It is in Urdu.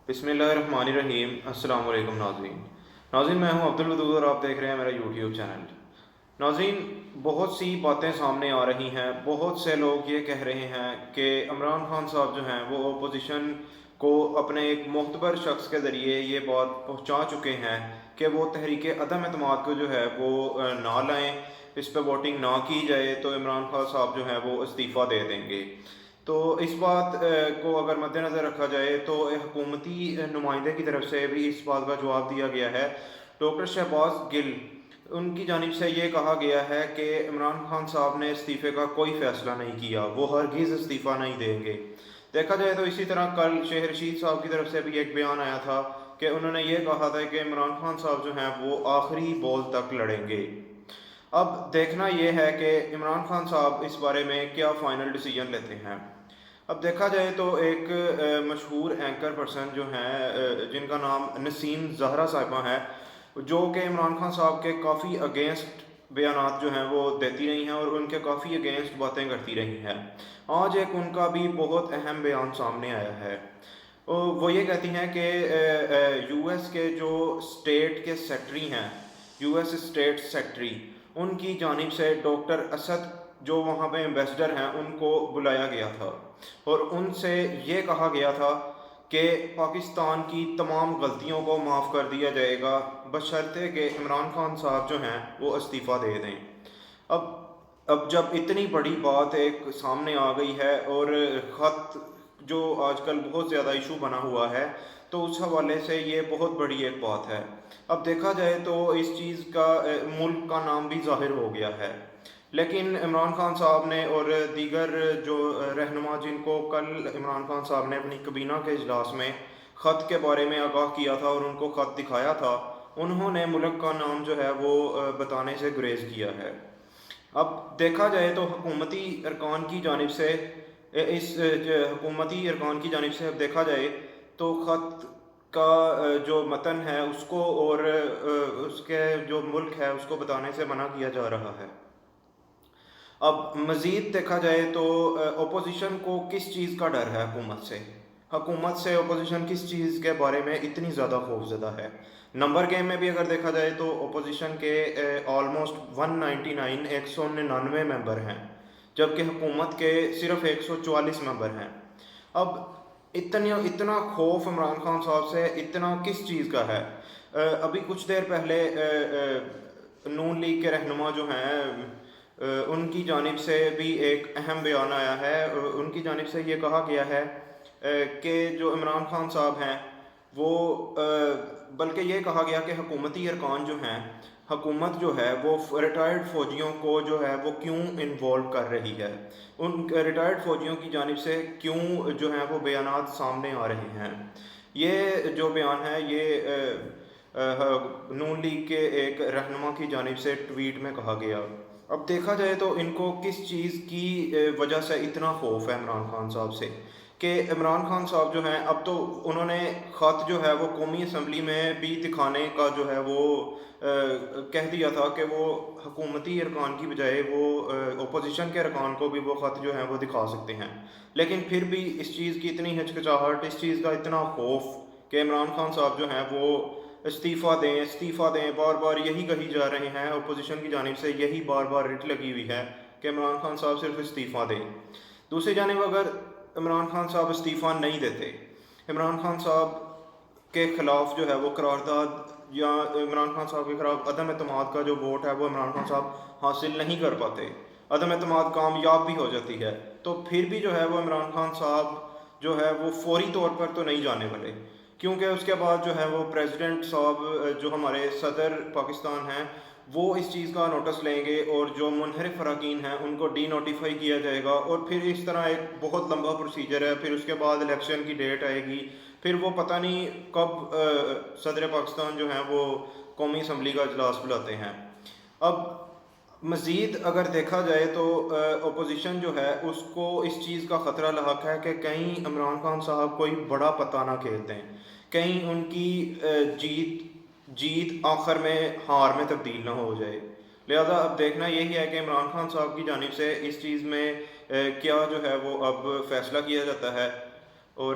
بسم اللہ الرحمن الرحیم۔ السلام علیکم ناظرین، میں ہوں عبدالودود اور آپ دیکھ رہے ہیں میرا یوٹیوب چینل۔ ناظرین، بہت سی باتیں سامنے آ رہی ہیں، بہت سے لوگ یہ کہہ رہے ہیں کہ عمران خان صاحب جو ہیں وہ اپوزیشن کو اپنے ایک معتبر شخص کے ذریعے یہ بات پہنچا چکے ہیں کہ وہ تحریک عدم اعتماد کو جو ہے وہ نہ لائیں، اس پہ ووٹنگ نہ کی جائے تو عمران خان صاحب جو ہیں وہ استعفیٰ دے دیں گے۔ تو اس بات کو اگر مد نظر رکھا جائے تو حکومتی نمائندے کی طرف سے بھی اس بات کا جواب دیا گیا ہے۔ ڈاکٹر شہباز گل ان کی جانب سے یہ کہا گیا ہے کہ عمران خان صاحب نے استعفے کا کوئی فیصلہ نہیں کیا، وہ ہرگز استعفیٰ نہیں دیں گے۔ دیکھا جائے تو اسی طرح کل شیخ رشید صاحب کی طرف سے بھی ایک بیان آیا تھا کہ انہوں نے یہ کہا تھا کہ عمران خان صاحب جو ہیں وہ آخری بول تک لڑیں گے۔ اب دیکھنا یہ ہے کہ عمران خان صاحب اس بارے میں کیا فائنل ڈیسیجن لیتے ہیں۔ اب دیکھا جائے تو ایک مشہور اینکر پرسن جو ہیں جن کا نام نسیم زہرا صاحبہ ہے، جو کہ عمران خان صاحب کے کافی اگینسٹ بیانات جو ہیں وہ دیتی رہی ہیں اور ان کے کافی اگینسٹ باتیں کرتی رہی ہیں۔ آج ایک ان کا بھی بہت اہم بیان سامنے آیا ہے۔ وہ یہ کہتی ہیں کہ یو ایس کے جو اسٹیٹ کے سیکٹری ہیں، یو ایس اسٹیٹ سیکٹری، ان کی جانب سے ڈاکٹر اسد جو وہاں پہ ایمبیسڈر ہیں ان کو بلایا گیا تھا اور ان سے یہ کہا گیا تھا کہ پاکستان کی تمام غلطیوں کو معاف کر دیا جائے گا بشرطے کہ عمران خان صاحب جو ہیں وہ استعفیٰ دے دیں۔ اب اب جب اتنی بڑی بات ایک سامنے آ گئی ہے اور خط جو آج کل بہت زیادہ ایشو بنا ہوا ہے، تو اس حوالے سے یہ بہت بڑی ایک بات ہے۔ اب دیکھا جائے تو اس چیز کا ملک کا نام بھی ظاہر ہو گیا ہے، لیکن عمران خان صاحب نے اور دیگر جو رہنما جن کو کل عمران خان صاحب نے اپنی کابینہ کے اجلاس میں خط کے بارے میں آگاہ کیا تھا اور ان کو خط دکھایا تھا، انہوں نے ملک کا نام جو ہے وہ بتانے سے گریز کیا ہے۔ اب دیکھا جائے تو حکومتی ارکان کی جانب سے حکومتی ارکان کی جانب سے اب دیکھا جائے تو خط کا جو متن ہے اس کو اور اس کے جو ملک ہے اس کو بتانے سے منع کیا جا رہا ہے۔ اب مزید دیکھا جائے تو اپوزیشن کو کس چیز کا ڈر ہے؟ حکومت سے اپوزیشن کس چیز کے بارے میں اتنی زیادہ خوفزدہ ہے؟ نمبر گیم میں بھی اگر دیکھا جائے تو اپوزیشن کے آلموسٹ 199 199 ممبر ہیں، جبکہ حکومت کے صرف 144 ممبر ہیں۔ اب اتنا خوف عمران خان صاحب سے اتنا کس چیز کا ہے؟ ابھی کچھ دیر پہلے نون لیگ کے رہنما جو ہیں ان کی جانب سے بھی ایک اہم بیان آیا ہے۔ ان کی جانب سے یہ کہا گیا ہے کہ جو عمران خان صاحب ہیں وہ بلکہ یہ کہا گیا کہ حکومتی ارکان جو ہیں، حکومت جو ہے وہ ریٹائرڈ فوجیوں کو جو ہے وہ کیوں انوالو کر رہی ہے، ان ریٹائرڈ فوجیوں کی جانب سے کیوں جو ہیں وہ بیانات سامنے آ رہے ہیں۔ یہ جو بیان ہے یہ نون لیگ کے ایک رہنما کی جانب سے ٹویٹ میں کہا گیا۔ اب دیکھا جائے تو ان کو کس چیز کی وجہ سے اتنا خوف ہے عمران خان صاحب سے کہ عمران خان صاحب جو ہیں اب تو انہوں نے خط جو ہے وہ قومی اسمبلی میں بھی دکھانے کا جو ہے وہ کہہ دیا تھا کہ وہ حکومتی ارکان کی بجائے وہ اپوزیشن کے ارکان کو بھی وہ خط جو ہیں وہ دکھا سکتے ہیں، لیکن پھر بھی اس چیز کی اتنی ہچکچاہٹ، اس چیز کا اتنا خوف کہ عمران خان صاحب جو ہیں وہ استعفیٰ دیں، بار بار یہی کہی جا رہے ہیں، اپوزیشن کی جانب سے یہی بار بار رٹ لگی ہوئی ہے کہ عمران خان صاحب صرف استعفیٰ دیں۔ دوسری جانب اگر عمران خان صاحب استعفیٰ نہیں دیتے، عمران خان صاحب کے خلاف جو ہے وہ قرارداد یا عمران خان صاحب کے خلاف عدم اعتماد کا جو ووٹ ہے وہ عمران خان صاحب حاصل نہیں کر پاتے، عدم اعتماد کامیاب بھی ہو جاتی ہے، تو پھر بھی جو ہے وہ عمران خان صاحب جو ہے وہ فوری طور پر تو نہیں جانے والے، کیونکہ اس کے بعد جو ہے وہ پریزیڈنٹ صاحب جو ہمارے صدر پاکستان ہیں وہ اس چیز کا نوٹس لیں گے اور جو منحرف اراکین ہیں ان کو ڈی نوٹیفائی کیا جائے گا، اور پھر اس طرح ایک بہت لمبا پروسیجر ہے، پھر اس کے بعد الیکشن کی ڈیٹ آئے گی، پھر وہ پتہ نہیں کب صدر پاکستان جو ہیں وہ قومی اسمبلی کا اجلاس بلاتے ہیں۔ اب مزید اگر دیکھا جائے تو اپوزیشن جو ہے اس کو اس چیز کا خطرہ لاحق ہے کہ کہیں عمران خان صاحب کوئی بڑا پتہ نہ کھیل دیں، کہیں ان کی جیت آخر میں ہار میں تبدیل نہ ہو جائے۔ لہذا اب دیکھنا یہی ہے کہ عمران خان صاحب کی جانب سے اس چیز میں کیا جو ہے وہ اب فیصلہ کیا جاتا ہے۔ اور